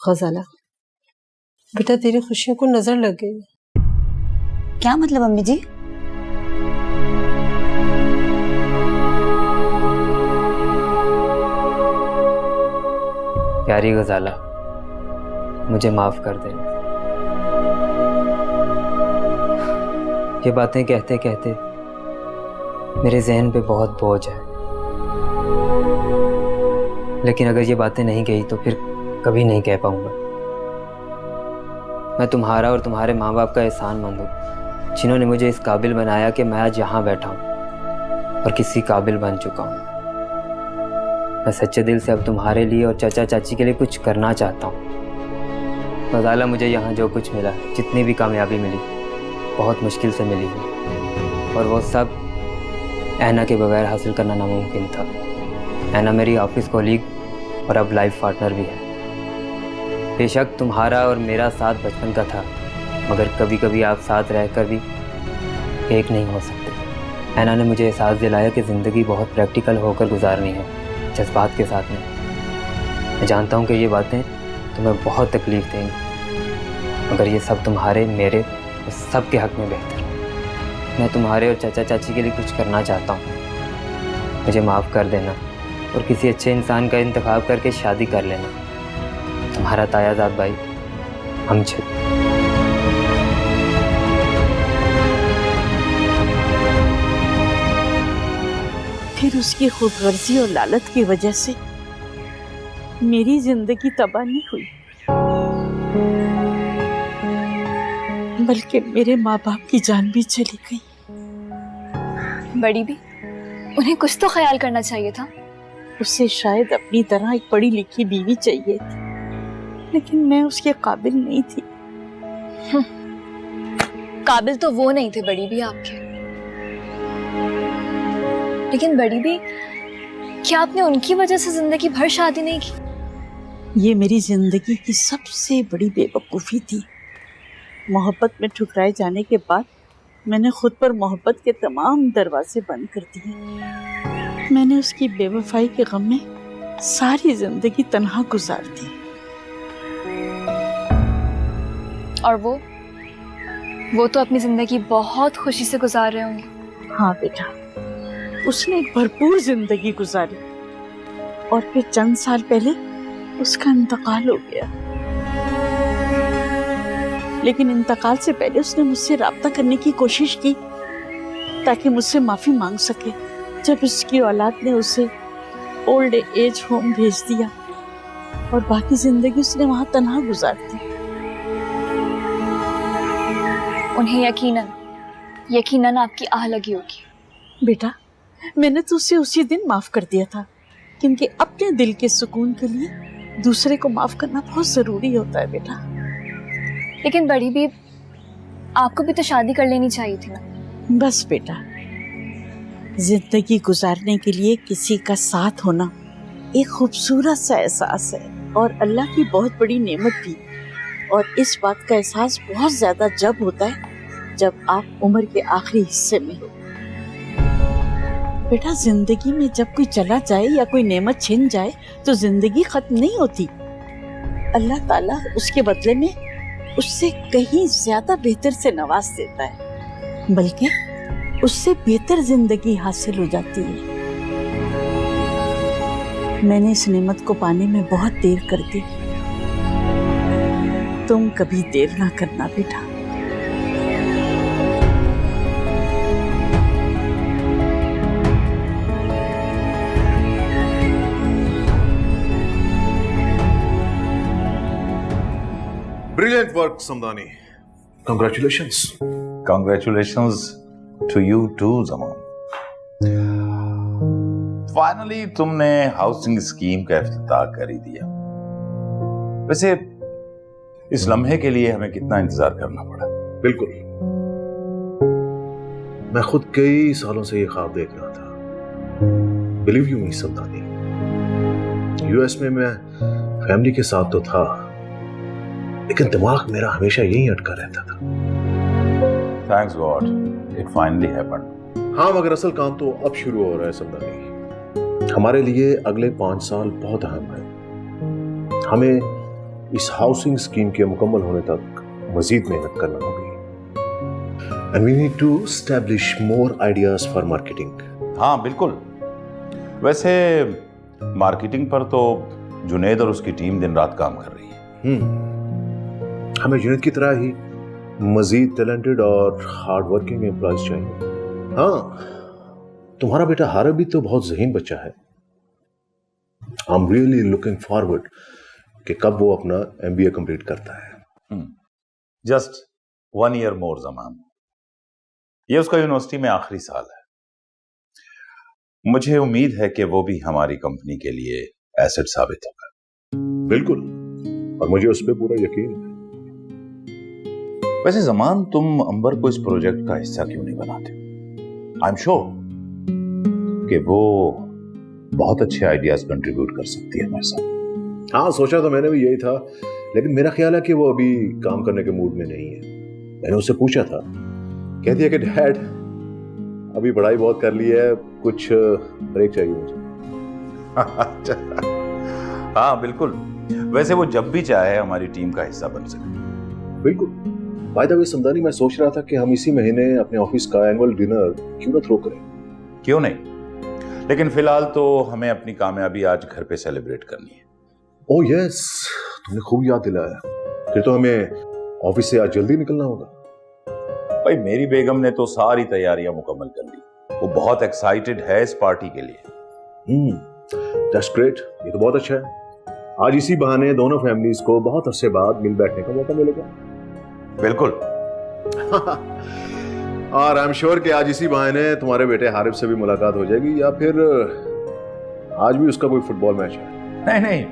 गजाला, बेटा तेरी खुशियों को नजर लग गई। क्या मतलब अम्मी जी? प्यारी गजाला, मुझे माफ कर दे। ये बातें कहते कहते मेरे जहन पे बहुत बोझ है, लेकिन अगर ये बातें नहीं कही तो फिर कभी नहीं कह पाऊंगा। मैं तुम्हारा और तुम्हारे माँ बाप का एहसानमंद हूँ, जिन्होंने मुझे इस काबिल बनाया कि मैं आज यहाँ बैठा हूँ और किसी काबिल बन चुका हूँ। मैं सच्चे दिल से अब तुम्हारे लिए और चाचा चाची के लिए कुछ करना चाहता हूँ। गजाला, मुझे यहाँ जो कुछ मिला, जितनी भी कामयाबी मिली, बहुत मुश्किल से मिली है, और वो सब ऐना के बगैर हासिल करना नामुमकिन था। ऐना मेरी ऑफिस कॉलीग और अब लाइफ पार्टनर भी है। बेशक तुम्हारा और मेरा साथ बचपन का था, मगर कभी कभी आप साथ रहकर भी एक नहीं हो सकते। ऐना ने मुझे एहसास दिलाया कि ज़िंदगी बहुत प्रैक्टिकल होकर गुजारनी है, जज्बात के साथ नहीं। मैं जानता हूँ कि ये बातें तुम्हें बहुत तकलीफ देंगी, मगर ये सब तुम्हारे, मेरे और सब के हक में बेहतर है। मैं तुम्हारे और चाचा चाची के लिए कुछ करना चाहता हूँ। मुझे माफ़ कर देना और किसी अच्छे इंसान का इंतखाब करके शादी कर लेना। तुम्हारा तायाजाद भाई अमजद। फिर उसकी खुदगर्जी और लालच की वजह से मेरी जिंदगी तबाह नहीं हुई, बल्कि मेरे माँ बाप की जान भी चली गई। बड़ी भी, उन्हें कुछ तो ख्याल करना चाहिए था। उसे शायद अपनी तरह एक पढ़ी लिखी बीवी चाहिए थी, लेकिन मैं उसके काबिल नहीं थी। काबिल तो वो नहीं थे बड़ी भी आपके। लेकिन बड़ी भी, क्या आपने उनकी वजह से जिंदगी भर शादी नहीं की? ये मेरी जिंदगी की सबसे बड़ी बेवकूफ़ी थी। मोहब्बत में ठुकराए जाने के बाद मैंने खुद पर मोहब्बत के तमाम दरवाजे बंद कर दिए। मैंने उसकी बेवफाई के गम में सारी जिंदगी तन्हा गुजार दी। और वो तो अपनी जिंदगी बहुत खुशी से गुजार रहे होंगे। हाँ बेटा, उसने एक भरपूर जिंदगी गुजारी और फिर चंद साल पहले उसका इंतकाल हो गया। लेकिन इंतकाल से पहले उसने मुझसे राब्ता करने की कोशिश की ताकि मुझसे माफी मांग सके। जब उसकी औलाद ने उसे ओल्ड एज होम भेज दिया और बाकी जिंदगी उसने वहां तन्हा गुजार दी। उन्हें यकीनन आपकी आह लगी होगी। बेटा, मैंने तो उसे उसी दिन माफ कर दिया था, क्योंकि अपने दिल के सुकून के लिए दूसरे को माफ करना बहुत जरूरी होता है बेटा। लेकिन बड़ी भी, आपको भी तो शादी कर लेनी चाहिए थी ना। बस बेटा, जिंदगी गुजारने के लिए किसी का साथ होना एक खूबसूरत सा एहसास है और अल्लाह की बहुत बड़ी नेमत भी। और इस बात का एहसास बहुत ज्यादा जब होता है जब आप उम्र के आखिरी हिस्से में हो। बेटा, जिंदगी में जब कोई चला जाए या कोई नेमत छिन जाए तो जिंदगी खत्म नहीं होती। अल्लाह ताला उसके बदले में उससे कहीं ज्यादा बेहतर से नवाज देता है, बल्कि उससे बेहतर जिंदगी हासिल हो जाती है। मैंने इस नेमत को पाने में बहुत देर कर दी। तुम कभी देर ना करना बेटा। Brilliant work, Samdani. Congratulations. Congratulations to you too, Zaman. Finally तुमने हाउसिंग स्कीम का इफ्तिताह कर ही दिया। वैसे इस लम्हे के लिए हमें कितना इंतजार करना पड़ा? बिल्कुल, मैं खुद कई सालों से ये ख्वाब देख रहा था। Believe you me Samdani, US में मैं फैमिली के साथ तो था, लेकिन दिमाग मेरा हमेशा यही अटका रहता था। Thanks God, it finally happened. हाँ, मगर असल काम तो अब शुरू हो रहा है समदानी। हमारे लिए अगले 5 साल बहुत अहम है। हमें इस हाउसिंग स्कीम के मुकम्मल होने तक मजीद मेहनत करना होगी। And we need to establish more ideas for marketing. हाँ बिल्कुल। वैसे मार्केटिंग पर तो जुनेद और उसकी टीम दिन रात काम कर रही है। हमें जुनेद की तरह ही मजीद टैलेंटेड और हार्ड वर्किंग एम्प्लॉयज चाहिए। हाँ, तुम्हारा बेटा हारिब भी तो बहुत ज़हीन बच्चा है। I am really looking forward कि कब वो अपना MBA कंप्लीट करता है। जस्ट 1 ईयर मोर ज़मान। ये उसका यूनिवर्सिटी में आखिरी साल है। मुझे उम्मीद है कि वो भी हमारी कंपनी के लिए एसेट साबित होगा। बिल्कुल, और मुझे उस पर पूरा यकीन है। वैसे ज़मान, तुम अंबर को इस प्रोजेक्ट का हिस्सा क्यों नहीं बनाते? आई एम श्योर कि वो बहुत अच्छे आइडियाज कंट्रीब्यूट कर सकती है हमारे साथ। हाँ, सोचा तो मैंने भी यही था, लेकिन मेरा ख्याल है कि वो अभी काम करने के मूड में नहीं है। मैंने उससे पूछा था, कहती है कि डैड अभी पढ़ाई बहुत कर ली है, कुछ ब्रेक चाहिए मुझे। हाँ बिल्कुल। वैसे वो जब भी चाहे हमारी टीम का हिस्सा बन सके। बिल्कुल। बाय द वे समदानी, मैं सोच रहा था कि हम इसी महीने अपने ऑफिस का एनुअल डिनर क्यों ना थ्रो करें। क्यों नहीं, लेकिन फिलहाल तो हमें अपनी कामयाबी आज घर पे सेलिब्रेट करनी है। ओह यस, तुमने खूब याद दिलाया। फिर तो हमें ऑफिस से आज जल्दी निकलना होगा। भाई मेरी बेगम ने तो सारी तैयारियां मुकम्मल कर ली। वो बहुत एक्साइटेड है इस पार्टी के लिए। दैट्स ग्रेट, ये तो बहुत अच्छा है। आज इसी बहाने दोनों फैमिलीज को बहुत अरसे बाद मिल बैठने का मौका मिलेगा। बिल्कुल। और आई एम श्योर कि आज इसी बहाने तुम्हारे बेटे हारिब से भी मुलाकात हो जाएगी, या फिर आज भी उसका कोई फुटबॉल मैच है। नहीं,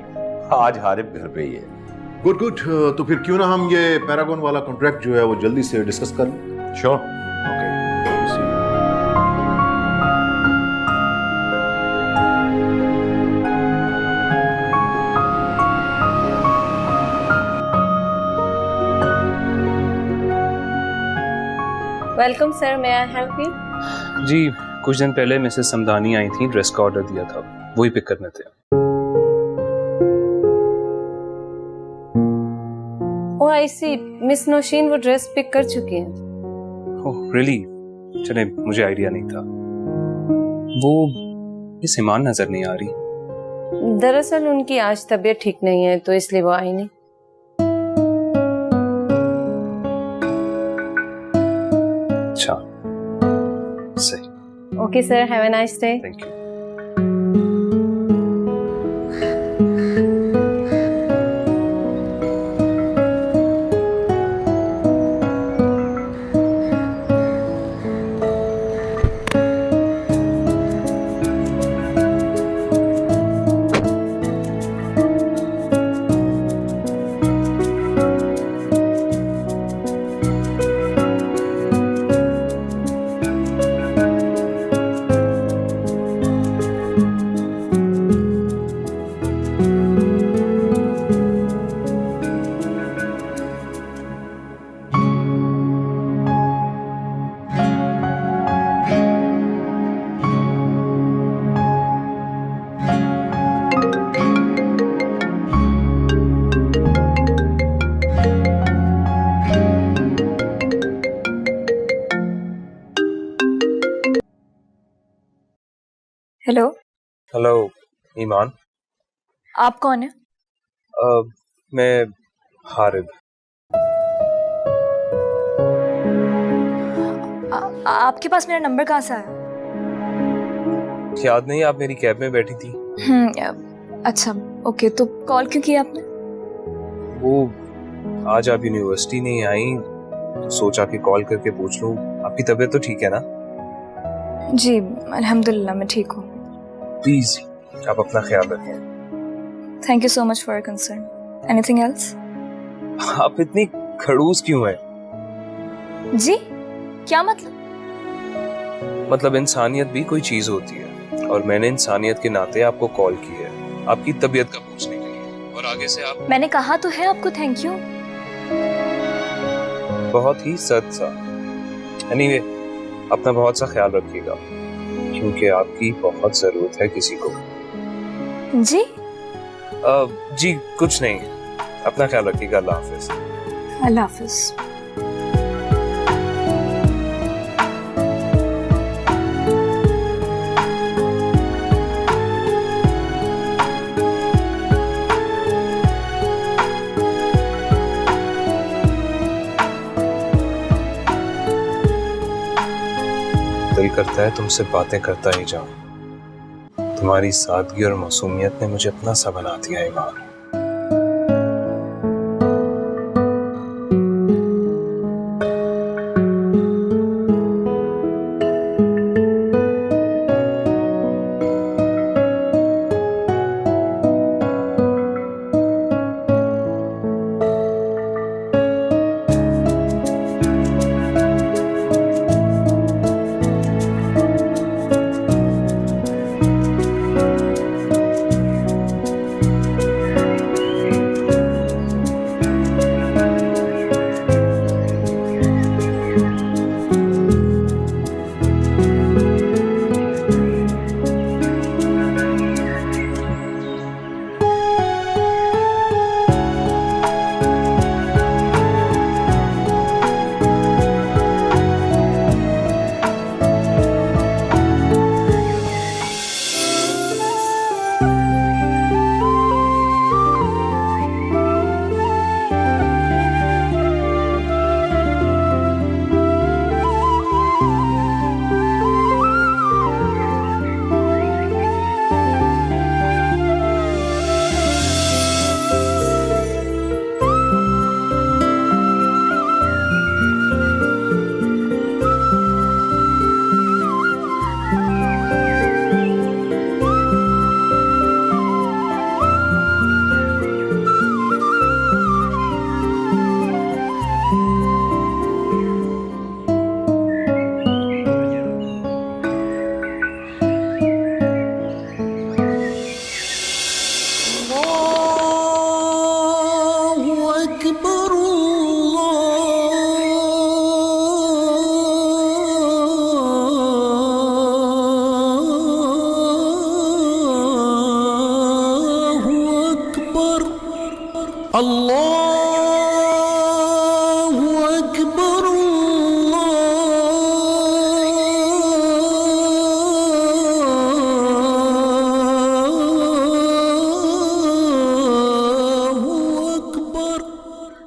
आज हारिब घर पे ही है। गुड गुड, तो फिर क्यों ना हम ये पैरागॉन वाला कॉन्ट्रैक्ट जो है वो जल्दी से डिस्कस कर लें। Sure. Okay. Welcome sir, may I help you? जी, कुछ दिन पहले मिसेस समदानी आई थी, ड्रेस का ऑर्डर दिया था, वही पिक करने थे। ओह आई सी, मिस नौशीन वो ड्रेस पिक कर चुकी हैं। Oh really? चले, मुझे आइडिया नहीं था। वो मिस ईमान नजर नहीं आ रही। दरअसल उनकी आज तबीयत ठीक नहीं है, तो इसलिए वो आई नहीं। अच्छा, सही। Okay sir, have a nice day. Thank you. Hello. Hello Iman. आप कौन है? मैं हारिब। आपके पास मेरा नंबर कहाँ से आया? याद नहीं, आप मेरी कैब में बैठी थी। अच्छा ओके, तो कॉल क्यों किया आपने? वो आज आप यूनिवर्सिटी नहीं आई तो सोचा कि कॉल करके पूछ लूं, आपकी तबीयत तो ठीक है ना? जी अल्हम्दुलिल्लाह, मैं ठीक हूँ। प्लीज आप अपना ख्याल रखें। Thank you so much for your concern. Anything else? आप इतनी खड़ूस क्यों हैं? जी क्या मतलब? मतलब इंसानियत भी कोई चीज होती है, और मैंने इंसानियत के नाते आपको कॉल की है आपकी तबीयत का पूछने के लिए, और आगे से आप मैंने कहा तो है आपको थैंक यू। बहुत ही सख्त सा। एनीवे, अपना बहुत सा ख्याल रखिएगा, क्योंकि आपकी बहुत जरूरत है किसी को। जी जी कुछ नहीं, अपना ख्याल रखिएगा। अल्लाह हाफिज। अल्लाह हाफिज। दिल करता है तुमसे बातें करता ही जाऊं। तुम्हारी सादगी और मासूमियत ने मुझे अपना सा बना दिया है ईमान।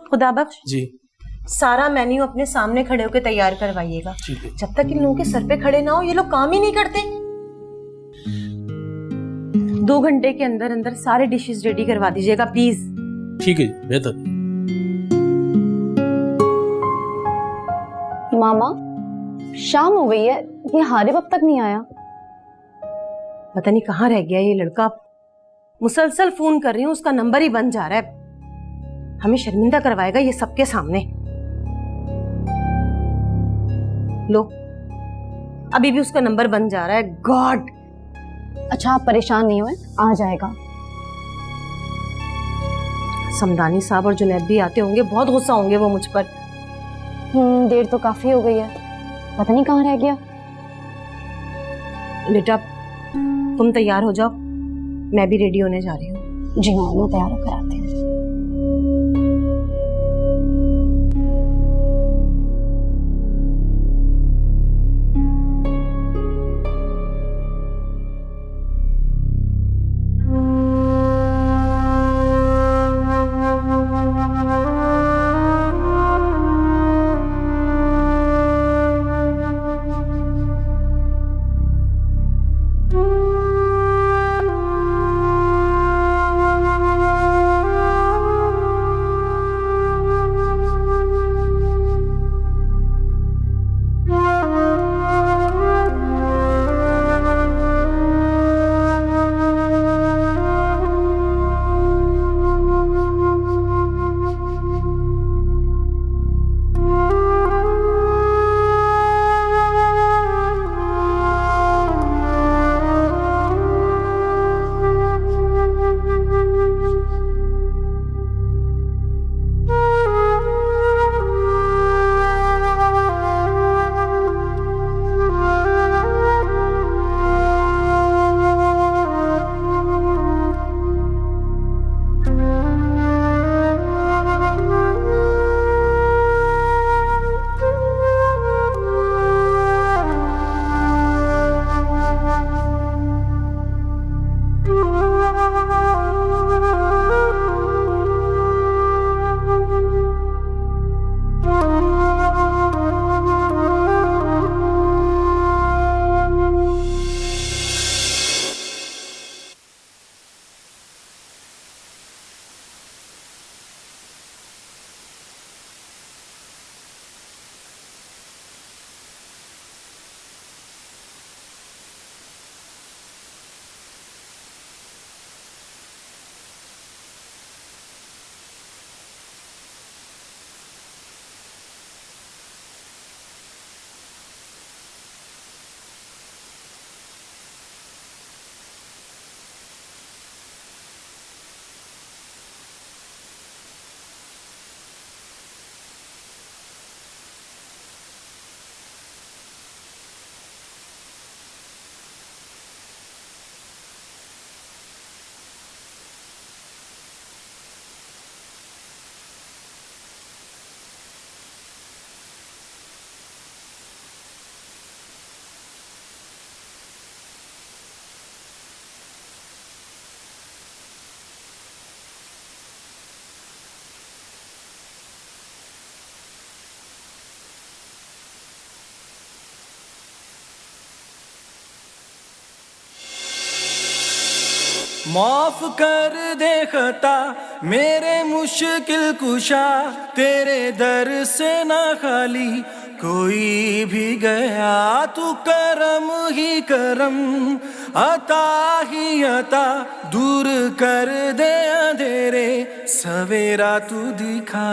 खुदा बख्श जी सारा मेन्यू अपने सामने खड़े होकर तैयार करवाइएगा। ठीक है। जब तक इन लोगों के सर पे खड़े ना हो ये लोग काम ही नहीं करते। 2 घंटे के अंदर अंदर सारे डिशेस रेडी करवा दीजिएगा प्लीज। ठीक है जी, बेहतर। मामा शाम हो गई है, ये हारिब अब तक नहीं आया। पता नहीं कहाँ रह गया ये लड़का। मुसलसल फोन कर रही हूँ, उसका नंबर ही बंद जा रहा है। हमें शर्मिंदा करवाएगा ये सबके सामने। लो अभी भी उसका नंबर बंद जा रहा है। गॉड। अच्छा आप परेशान नहीं हुए, आ जाएगा। समदानी साहब और जुनैद भी आते होंगे, बहुत गुस्सा होंगे वो मुझ पर। देर तो काफी हो गई है, पता नहीं कहाँ रह गया। बेटा तुम तैयार हो जाओ, मैं भी रेडी होने जा रही हूँ। जी हाँ मैं तैयार होकर आती हूँ। माफ कर दे खता मेरे मुश्किल कुशा, तेरे दर से ना खाली कोई भी गया। तू करम ही करम, अता ही अता, दूर कर दे अंधेरे, सवेरा तू दिखा।